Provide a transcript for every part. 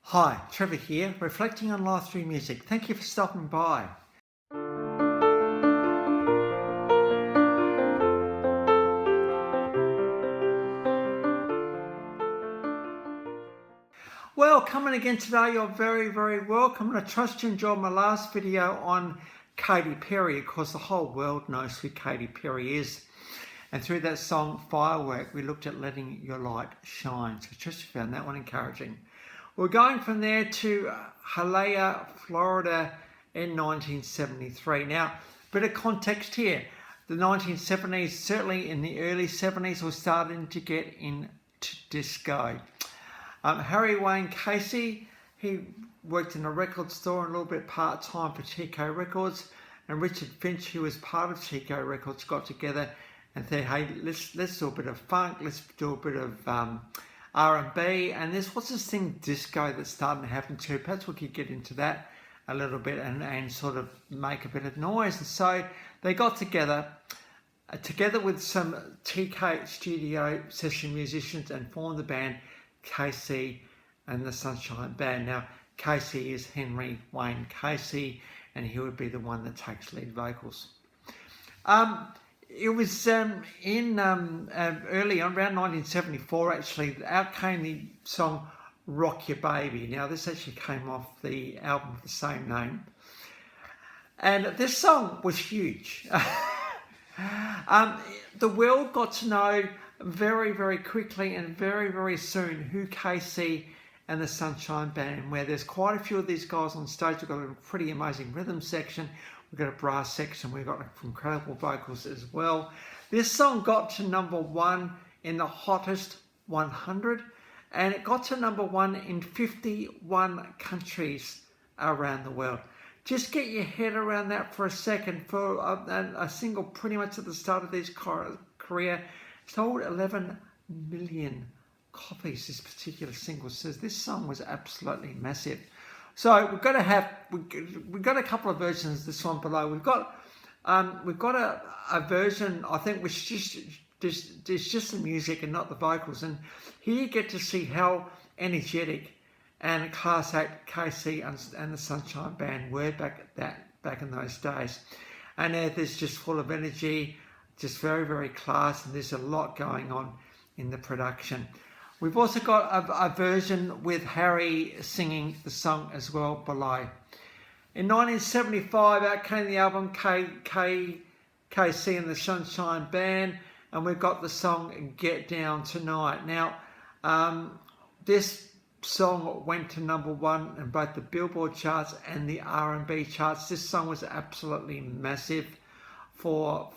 Hi, Trevor here, reflecting on life through music. Thank you for stopping by. Well, coming again today, you're very, very welcome. And I trust you enjoyed my last video on Katy Perry. Of course, the whole world knows who Katy Perry is. And through that song, Firework, we looked at letting your light shine. So I trust you found that one encouraging. We're going from there to Hialeah, Florida in 1973. Now, a bit of context here. The 1970s, certainly in the early 70s, were starting to get into disco. Harry Wayne Casey, he worked in a record store and a little bit part-time for Chico Records. And Richard Finch, who was part of Chico Records, got together and said, hey, let's do a bit of funk, let's do a bit of R&B, and what's this thing, disco, that's starting to happen too. Perhaps we could get into that a little bit and sort of make a bit of noise. And so they got together with some TK studio session musicians and formed the band Casey and the Sunshine Band. Now, Casey is Henry Wayne Casey, and he would be the one that takes lead vocals. It was early on, around 1974 actually, out came the song Rock Your Baby. Now this actually came off the album with the same name. And this song was huge. The world got to know very, very quickly and very, very soon who Casey and the Sunshine Band, where there's quite a few of these guys on stage. We've got a pretty amazing rhythm section. We've got a brass section, we've got incredible vocals as well. This song got to #1 in the hottest 100, and it got to #1 in 51 countries around the world. Just get your head around that for a second. For a single pretty much at the start of his career, sold 11 million copies, this particular single says. This song was absolutely massive. So we've got a couple of versions of this one below. We've got a version, I think, which is just the music and not the vocals. And here you get to see how energetic and class act Casey and the Sunshine Band were back in those days. And there's just full of energy, just very, very class, and there's a lot going on in the production. We've also got a version with Harry singing the song as well below. In 1975, out came the album Casey and the Sunshine Band, and we've got the song Get Down Tonight. Now, this song went to #1 in both the Billboard charts and the R&B charts. This song was absolutely massive for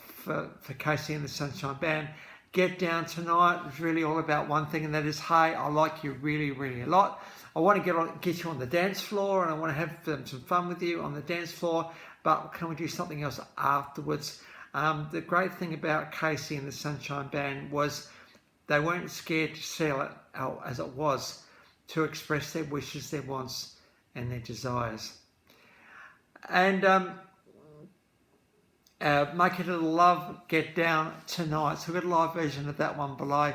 Casey and the Sunshine Band. Get Down Tonight was really all about one thing, and that is, hey, I like you really, really a lot. I want to get you on the dance floor, and I want to have some fun with you on the dance floor, but can we do something else afterwards? The great thing about Casey and the Sunshine Band was they weren't scared to sell it out as it was, to express their wishes, their wants, and their desires. And Make It a Little Love, Get Down Tonight. So we've got a live version of that one below.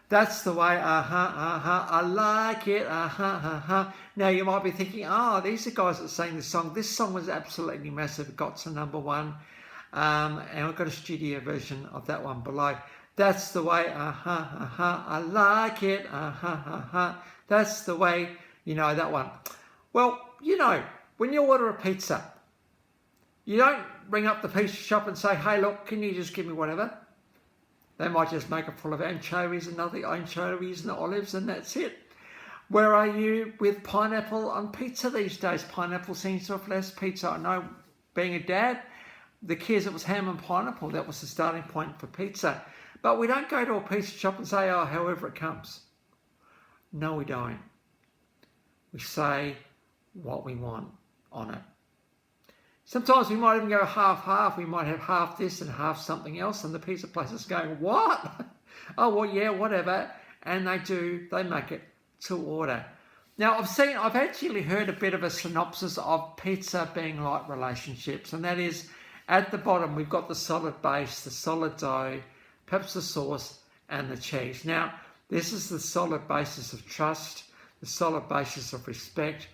That's the way, I like it, Now you might be thinking, these are guys that sang this song. This song was absolutely massive. It got to #1. And we've got a studio version of that one below. That's the way, I like it, That's the way, you know that one. Well, you know, when you order a pizza, you don't ring up the pizza shop and say, hey, look, can you just give me whatever? They might just make it full of anchovies and olives, and that's it. Where are you with pineapple on pizza these days? Pineapple seems to have less pizza. I know, being a dad, the kids, it was ham and pineapple. That was the starting point for pizza. But we don't go to a pizza shop and say, however it comes. No, we don't. We say what we want on it. Sometimes we might even go half-half. We might have half this and half something else, and the pizza place is going, what? Oh, well, yeah, whatever. And they make it to order. Now, I've actually heard a bit of a synopsis of pizza being like relationships, and that is, at the bottom, we've got the solid base, the solid dough, perhaps the sauce, and the cheese. Now, this is the solid basis of trust. the solid basis of respect,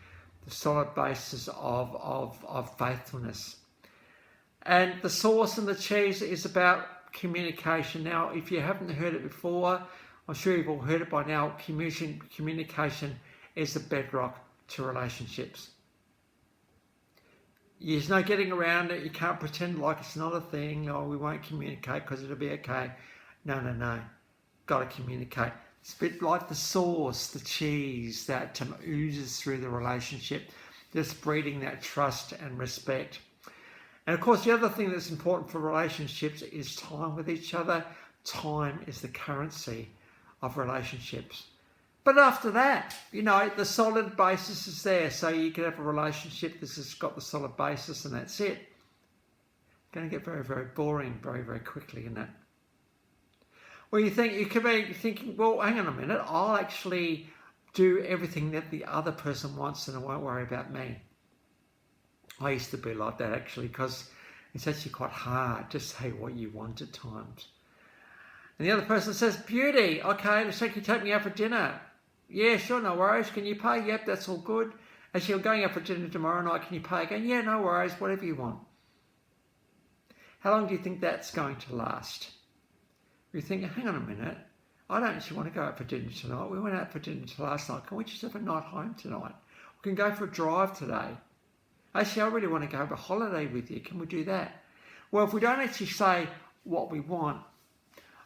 the solid basis of faithfulness. And the sauce and the cheese is about communication. Now, if you haven't heard it before, I'm sure you've all heard it by now. Communication is the bedrock to relationships. There's no getting around it. You can't pretend like it's not a thing. Oh, we won't communicate because it'll be okay. No. Got to communicate. It's a bit like the sauce, the cheese that oozes through the relationship, just breeding that trust and respect. And of course, the other thing that's important for relationships is time with each other. Time is the currency of relationships. But after that, the solid basis is there. So you can have a relationship that's just got the solid basis and that's it. It's going to get very, very boring very, very quickly, isn't it? Well, you could be thinking, well, hang on a minute. I'll actually do everything that the other person wants and I won't worry about me. I used to be like that actually, because it's actually quite hard to say what you want at times. And the other person says, beauty, okay, let's take me out for dinner. Yeah, sure, no worries. Can you pay? Yep, that's all good. Actually, I'm going out for dinner tomorrow night. Can you pay again? Yeah, no worries, whatever you want. How long do you think that's going to last? You think, hang on a minute, I don't actually want to go out for dinner tonight. We went out for dinner last night. Can we just have a night home tonight? We can go for a drive today. Actually, I really want to go have a holiday with you. Can we do that? Well, if we don't actually say what we want,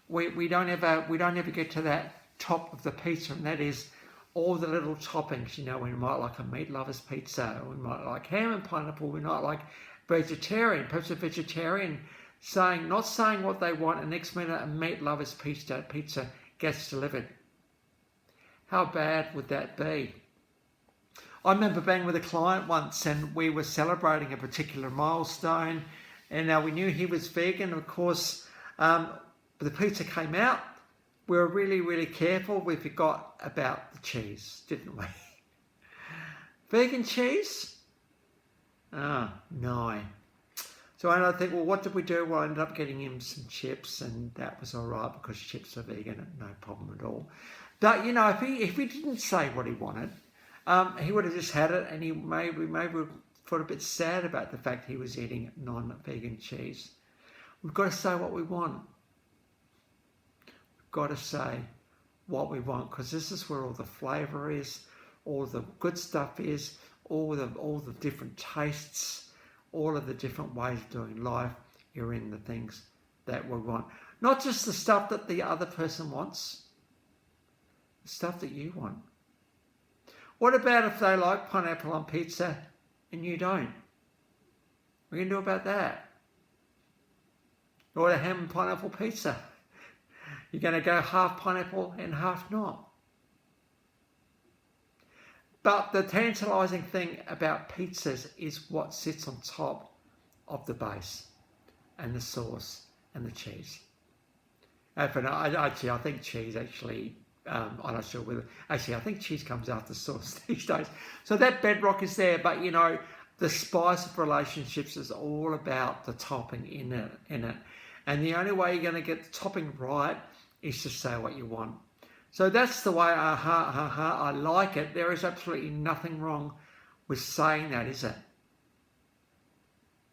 we don't ever get to that top of the pizza, and that is all the little toppings. We might like a meat lover's pizza, we might like ham and pineapple, we might like vegetarian, perhaps a vegetarian not saying what they want, and next minute a meat lover's pizza gets delivered. How bad would that be? I remember being with a client once and we were celebrating a particular milestone, and we knew he was vegan. Of course, the pizza came out. We were really, really careful. We forgot about the cheese, didn't we? Vegan cheese? Oh, no. So I think, well, what did we do? Well, I ended up getting him some chips, and that was all right because chips are vegan, no problem at all. But, if he didn't say what he wanted, he would have just had it, and he maybe felt a bit sad about the fact he was eating non-vegan cheese. We've got to say what we want. We've got to say what we want, because this is where all the flavour is, all the good stuff is, all the different tastes, all of the different ways of doing life are in the things that we want. Not just the stuff that the other person wants, the stuff that you want. What about if they like pineapple on pizza and you don't? What are you going to do about that? Or a ham and pineapple pizza. You're going to go half pineapple and half not. But the tantalising thing about pizzas is what sits on top of the base and the sauce and the cheese. I think cheese actually, I'm not sure whether, I think cheese comes after sauce these days. So that bedrock is there, but the spice of relationships is all about the topping in it. And the only way you're going to get the topping right is to say what you want. So that's the way, I like it. There is absolutely nothing wrong with saying that, is it?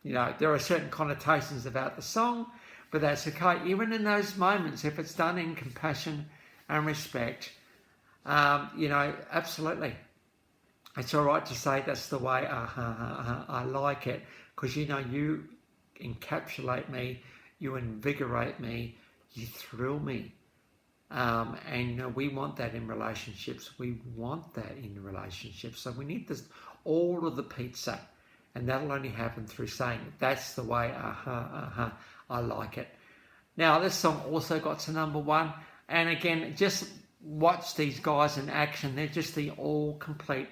There are certain connotations about the song, but that's okay. Even in those moments, if it's done in compassion and respect, absolutely. It's all right to say that's the way, I like it, because you encapsulate me, you invigorate me, you thrill me. And we want that in relationships. We want that in relationships. So we need all of the pizza, and that'll only happen through saying that's the way. I like it. Now this song also got to #1, and again, just watch these guys in action. They're just the all complete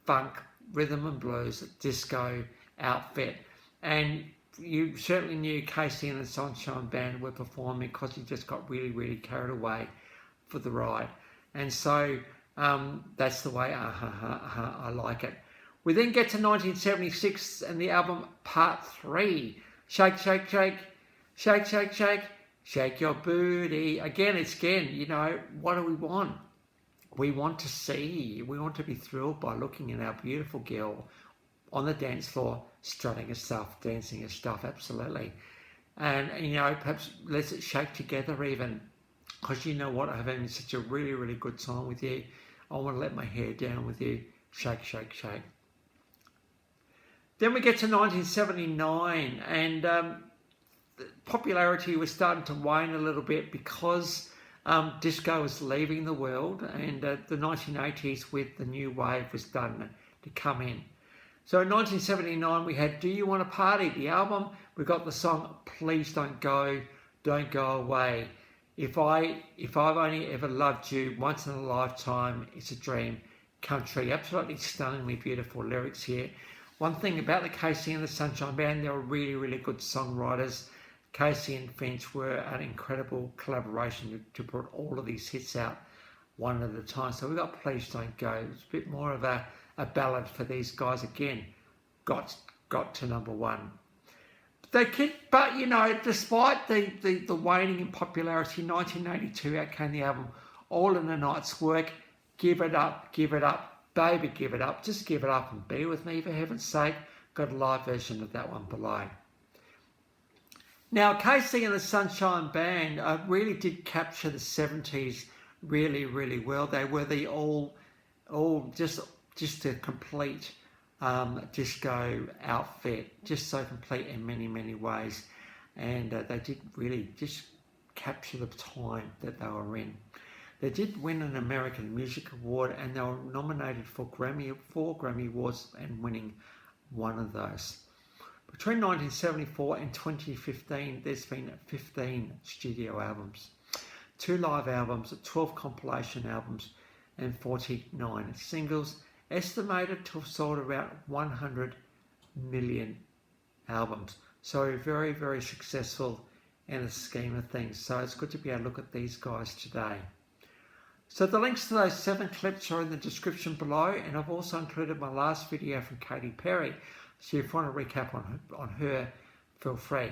funk, rhythm and blues, disco outfit, and you certainly knew Casey and the Sunshine Band were performing because he just got really, really carried away for the ride. And so that's the way I like it. We then get to 1976 and the album Part 3. Shake, shake, shake, shake, shake, shake, shake your booty. Again, what do we want? we want to be thrilled by looking at our beautiful girl on the dance floor, strutting her stuff, dancing her stuff, absolutely. And, you know, perhaps let's shake together even, because you know what, I'm having such a really, really good time with you. I want to let my hair down with you. Shake, shake, shake. Then we get to 1979, and popularity was starting to wane a little bit because disco was leaving the world, and the 1980s with the new wave was starting to come in. So in 1979 we had Do You Want to Party, the album. We got the song Please Don't Go Away. If I've only ever loved you, once in a lifetime, it's a dream come true. Absolutely stunningly beautiful lyrics here. One thing about the Casey and the Sunshine Band, they were really, really good songwriters. Casey and Finch were an incredible collaboration to put all of these hits out one at a time. So we got Please Don't Go. It's a bit more of a ballad for these guys again. Got to number one. But you know, despite the waning in popularity, 1982 out came the album All in the Night's Work. Give it up, baby, give it up. Just give it up and be with me, for heaven's sake. Got a live version of that one below. Now, Casey and the Sunshine Band really did capture the 70s really, really well. They were the all just a complete disco outfit, just so complete in many, many ways. And they did really just capture the time that they were in. They did win an American Music Award, and they were nominated for 4 Grammy Awards and winning one of those. Between 1974 and 2015, there's been 15 studio albums, 2 live albums, 12 compilation albums, and 49 singles, estimated to have sold around 100 million albums. So very, very successful in the scheme of things. So it's good to be able to look at these guys today. So the links to those 7 clips are in the description below, and I've also included my last video from Katy Perry. So if you want to recap on her, feel free.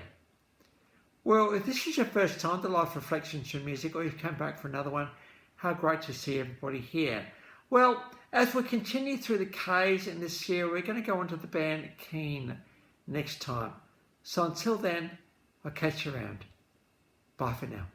Well, if this is your first time to Life Reflections and Music, or you've come back for another one, how great to see everybody here. Well, as we continue through the K's in this year, we're going to go into the band Keen next time. So until then, I'll catch you around. Bye for now.